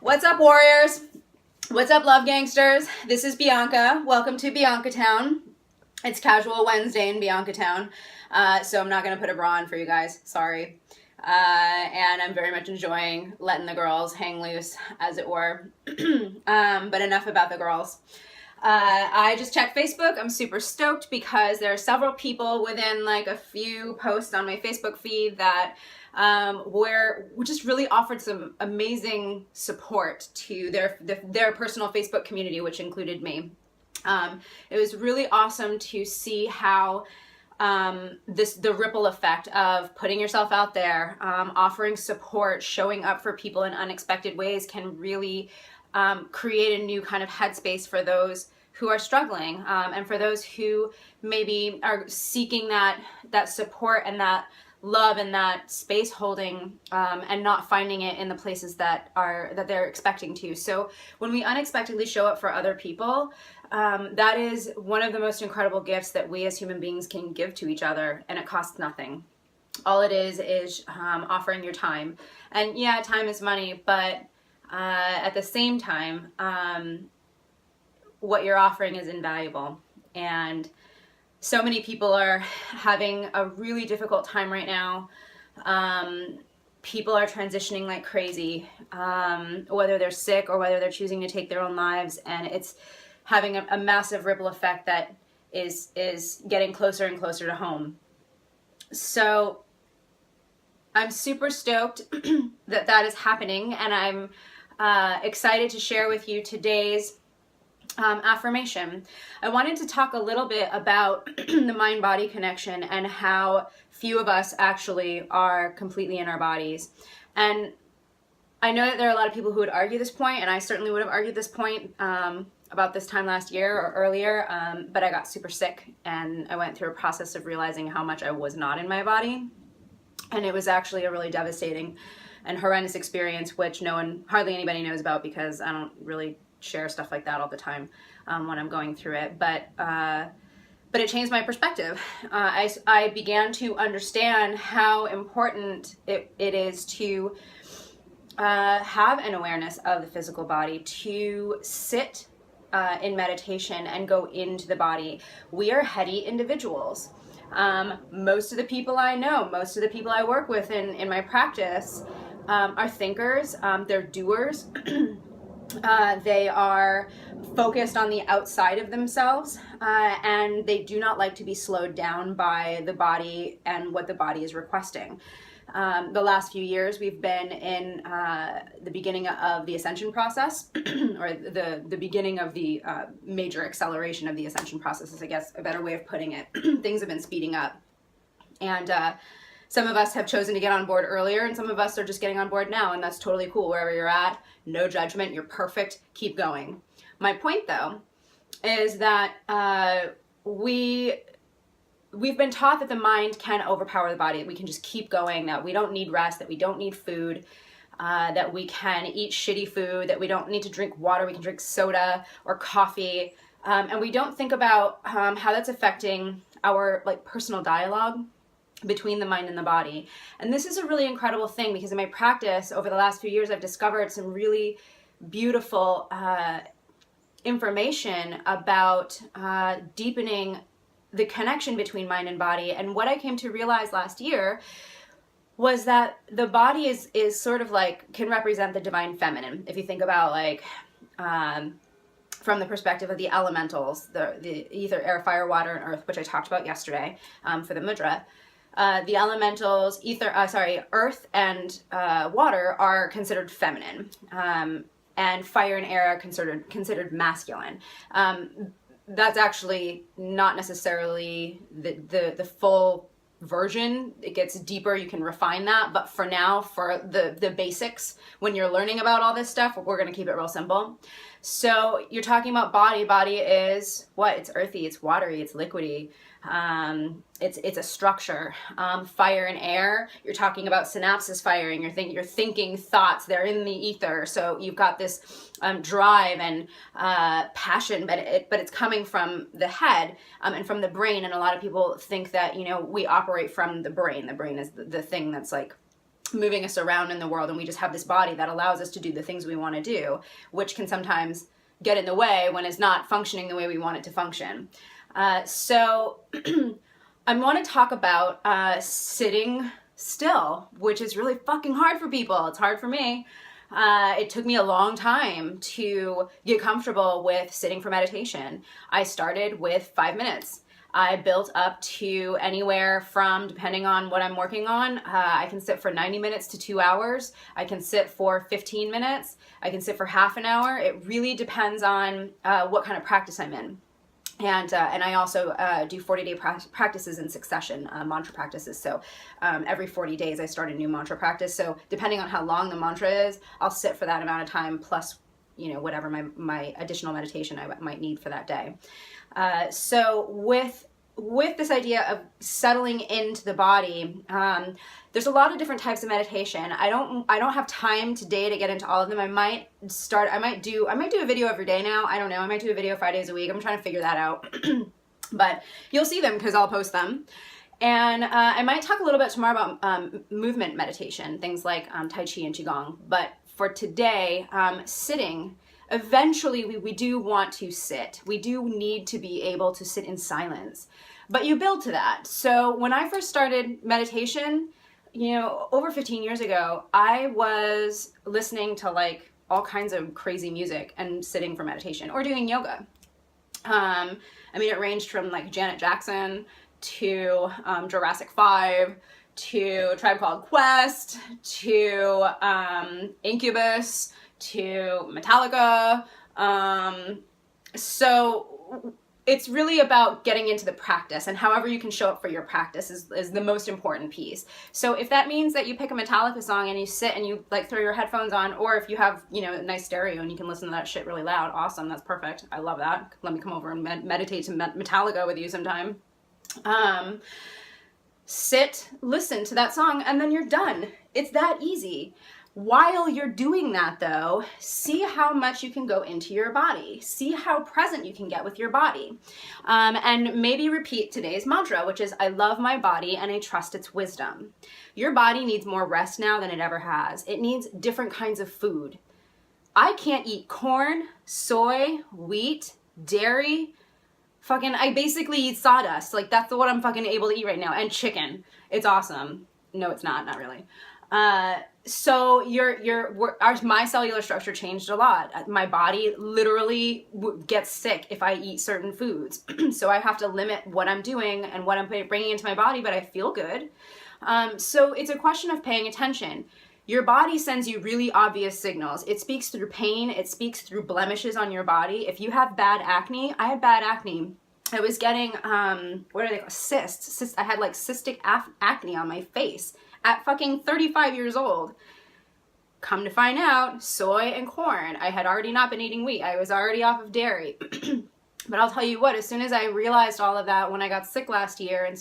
What's up, warriors? What's up, love gangsters? This is Bianca. Welcome to BiancaTown. It's Casual Wednesday in BiancaTown, so I'm not going to put a bra on for you guys. Sorry. And I'm very much enjoying letting the girls hang loose, as it were. But enough about the girls. I just checked Facebook. I'm super stoked because there are several people within like a few posts on my Facebook feed that where we just really offered some amazing support to their personal Facebook community, which included me. It was really awesome to see how the ripple effect of putting yourself out there, offering support, showing up for people in unexpected ways can really create a new kind of headspace for those who are struggling, and for those who maybe are seeking that support and that love and that space holding, and not finding it in the places that they're expecting to. So when we unexpectedly show up for other people, that is one of the most incredible gifts that we as human beings can give to each other, and it costs nothing. All it is offering your time. And yeah, time is money, but at the same time, what you're offering is invaluable. And so many people are having a really difficult time right now. People are transitioning like crazy, whether they're sick or whether they're choosing to take their own lives, and it's having a massive ripple effect that is getting closer and closer to home. So I'm super stoked that is happening, and I'm excited to share with you today's affirmation. I wanted to talk a little bit about the mind-body connection and how few of us actually are completely in our bodies. And I know that there are a lot of people who would argue this point, and I certainly would have argued this point about this time last year or earlier, but I got super sick and I went through a process of realizing how much I was not in my body. And it was actually a really devastating and horrendous experience, which hardly anybody knows about because I don't really share stuff like that all the time when I'm going through it. But it changed my perspective. I began to understand how important it is to have an awareness of the physical body, to sit in meditation and go into the body. We are heady individuals. Most of the people I know, most of the people I work with in my practice are thinkers, they're doers. They are focused on the outside of themselves, and they do not like to be slowed down by the body and what the body is requesting. The last few years we've been in the beginning of the ascension process, or the beginning of the major acceleration of the ascension process is, I guess, a better way of putting it. Things have been speeding up. And some of us have chosen to get on board earlier, and some of us are just getting on board now, and that's totally cool. Wherever you're at, no judgment, you're perfect, keep going. My point, though, is that we've been taught that the mind can overpower the body, that we can just keep going, that we don't need rest, that we don't need food, that we can eat shitty food, that we don't need to drink water, we can drink soda or coffee, and we don't think about how that's affecting our personal dialogue between the mind and the body. And this is a really incredible thing because in my practice over the last few years, I've discovered some really beautiful information about deepening the connection between mind and body. And what I came to realize last year was that the body is sort of can represent the divine feminine. If you think about from the perspective of the elementals, the ether, air, fire, water, and earth, which I talked about yesterday for the mudra. The elementals, earth and water are considered feminine, and fire and air are considered masculine. That's actually not necessarily the full version. It gets deeper, you can refine that, but for now, for the basics, when you're learning about all this stuff, we're going to keep it real simple. So you're talking about body. Body is what? It's earthy, it's watery, it's liquidy. It's a structure. Fire and air, you're talking about synapses firing. You're thinking thoughts. They're in the ether. So you've got this drive and passion, but it's coming from the head and from the brain. And a lot of people think that we operate from the brain. The brain is the thing that's moving us around in the world, and we just have this body that allows us to do the things we want to do, which can sometimes get in the way when it's not functioning the way we want it to function. So I want to talk about sitting still, which is really fucking hard for people. It's hard for me. It took me a long time to get comfortable with sitting for meditation. I started with 5 minutes. I built up to anywhere from, depending on what I'm working on, I can sit for 90 minutes to 2 hours. I can sit for 15 minutes. I can sit for half an hour. It really depends on what kind of practice I'm in. And I also do 40-day practices in succession, mantra practices. So every 40 days I start a new mantra practice. So depending on how long the mantra is, I'll sit for that amount of time plus, you know, whatever my additional meditation I might need for that day. So with this idea of settling into the body, there's a lot of different types of meditation. I don't have time today to get into all of them. I might do a video every day now. I don't know. I might do a video 5 days a week. I'm trying to figure that out. But you'll see them because I'll post them. And I might talk a little bit tomorrow about movement meditation, things like Tai Chi and Qigong. But for today, sitting, eventually we do want to sit. We do need to be able to sit in silence. But you build to that. So when I first started meditation, you know, over 15 years ago, I was listening to like all kinds of crazy music and sitting for meditation or doing yoga. I mean, it ranged from like Janet Jackson to Jurassic 5 to Tribe Called Quest to Incubus to Metallica. So it's really about getting into the practice, and however you can show up for your practice is the most important piece. So if that means that you pick a Metallica song and you sit and you like throw your headphones on, or if you have, you know, a nice stereo and you can listen to that shit really loud, awesome, that's perfect. I love that. Let me come over and meditate to Metallica with you sometime. Sit, listen to that song, and then you're done. It's that easy. While you're doing that though, see how much you can go into your body. See how present you can get with your body. And maybe repeat today's mantra, which is, I love my body and I trust its wisdom. Your body needs more rest now than it ever has. It needs different kinds of food. I can't eat corn, soy, wheat, dairy. I basically eat sawdust. Like that's what I'm fucking able to eat right now. And chicken. It's awesome. No, it's not really. So my cellular structure changed a lot. My body literally gets sick if I eat certain foods. So I have to limit what I'm doing and what I'm bringing into my body, but I feel good. So it's a question of paying attention. Your body sends you really obvious signals. It speaks through pain. It speaks through blemishes on your body. If you have bad acne, I had bad acne. I was getting, what are they called? Cysts. I had like cystic acne on my face at fucking 35 years old. Come to find out, soy and corn. I had already not been eating wheat. I was already off of dairy. But I'll tell you what, as soon as I realized all of that when I got sick last year and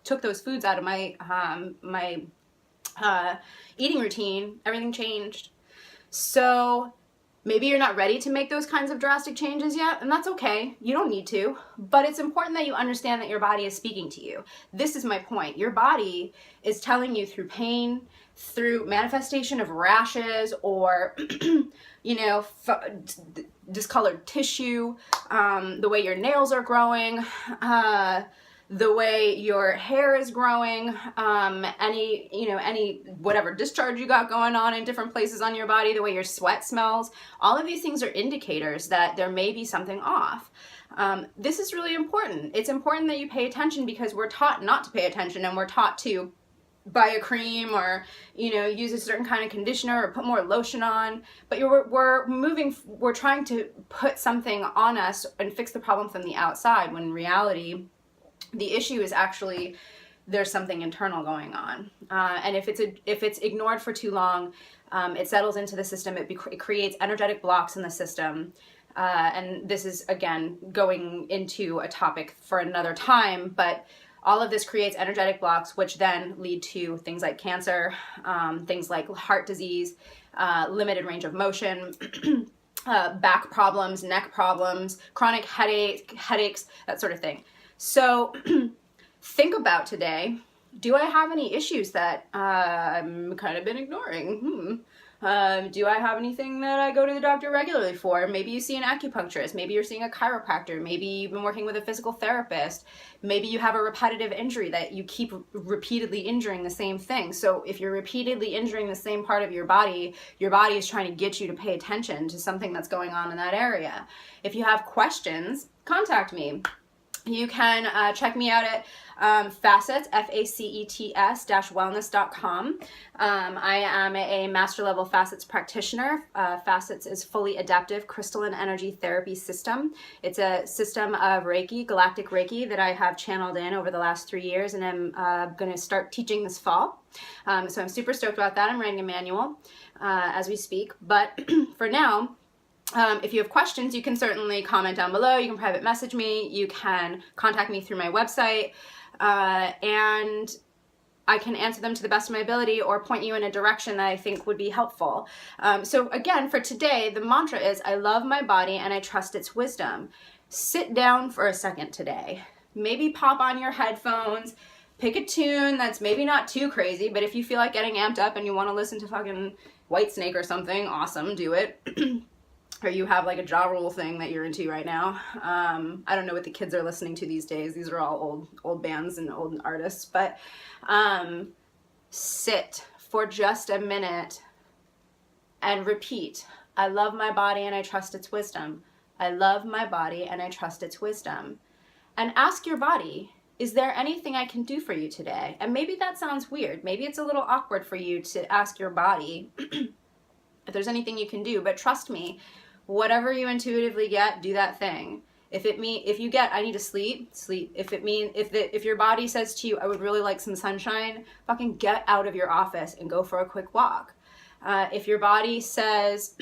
took those foods out of my eating routine, everything changed. So maybe you're not ready to make those kinds of drastic changes yet, and that's okay. You don't need to, but it's important that you understand that your body is speaking to you. This is my point. Your body is telling you through pain, through manifestation of rashes or, you know, discolored tissue, the way your nails are growing, the way your hair is growing, any whatever discharge you got going on in different places on your body, the way your sweat smells. All of these things are indicators that there may be something off. This is really important. It's important that you pay attention because we're taught not to pay attention, and we're taught to buy a cream or, you know, use a certain kind of conditioner or put more lotion on. But we're trying to put something on us and fix the problem from the outside, when in reality, the issue is actually there's something internal going on. And if it's ignored for too long, it settles into the system. It creates energetic blocks in the system. And this is, again, going into a topic for another time, but all of this creates energetic blocks, which then lead to things like cancer, things like heart disease, limited range of motion, back problems, neck problems, chronic headaches, that sort of thing. So think about today, Do I have any issues that I'm kind of been ignoring? Do I have anything that I go to the doctor regularly for? Maybe you see an acupuncturist. Maybe you're seeing a chiropractor. Maybe you've been working with a physical therapist. Maybe you have a repetitive injury that you keep repeatedly injuring the same thing. So if you're repeatedly injuring the same part of your body is trying to get you to pay attention to something that's going on in that area. If you have questions, contact me. You can check me out at Facets, Facets -wellness.com. I am a master level Facets practitioner. Facets is fully adaptive crystalline energy therapy system. It's a system of Reiki, galactic Reiki, that I have channeled in over the last 3 years, and I'm going to start teaching this fall. So I'm super stoked about that. I'm writing a manual as we speak. But for now, if you have questions, you can certainly comment down below. You can private message me. You can contact me through my website, and I can answer them to the best of my ability or point you in a direction that I think would be helpful. So again, for today, the mantra is, I love my body and I trust its wisdom. Sit down for a second today. Maybe pop on your headphones. Pick a tune that's maybe not too crazy, but if you feel like getting amped up and you want to listen to fucking Whitesnake or something, awesome, do it. Or you have like a Ja Rule thing that you're into right now. I don't know what the kids are listening to these days. These are all old bands and old artists. But sit for just a minute and repeat, I love my body and I trust its wisdom. I love my body and I trust its wisdom. And ask your body, is there anything I can do for you today? And maybe that sounds weird. Maybe it's a little awkward for you to ask your body if there's anything you can do. But trust me, whatever you intuitively get, do that thing. If you get, I need to sleep, sleep. If your body says to you, I would really like some sunshine, fucking get out of your office and go for a quick walk. If your body says,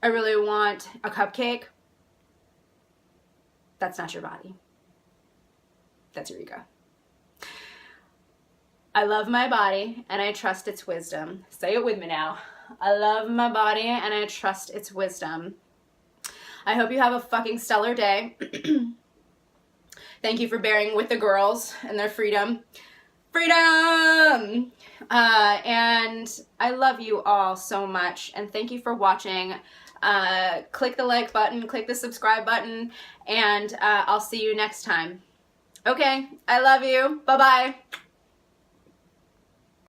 I really want a cupcake, that's not your body. That's your ego. I love my body and I trust its wisdom. Say it with me now. I love my body and I trust its wisdom. I hope you have a fucking stellar day. Thank you for bearing with the girls and their freedom. Freedom! And I love you all so much. And thank you for watching. Click the like button, click the subscribe button, and I'll see you next time. Okay, I love you. Bye-bye.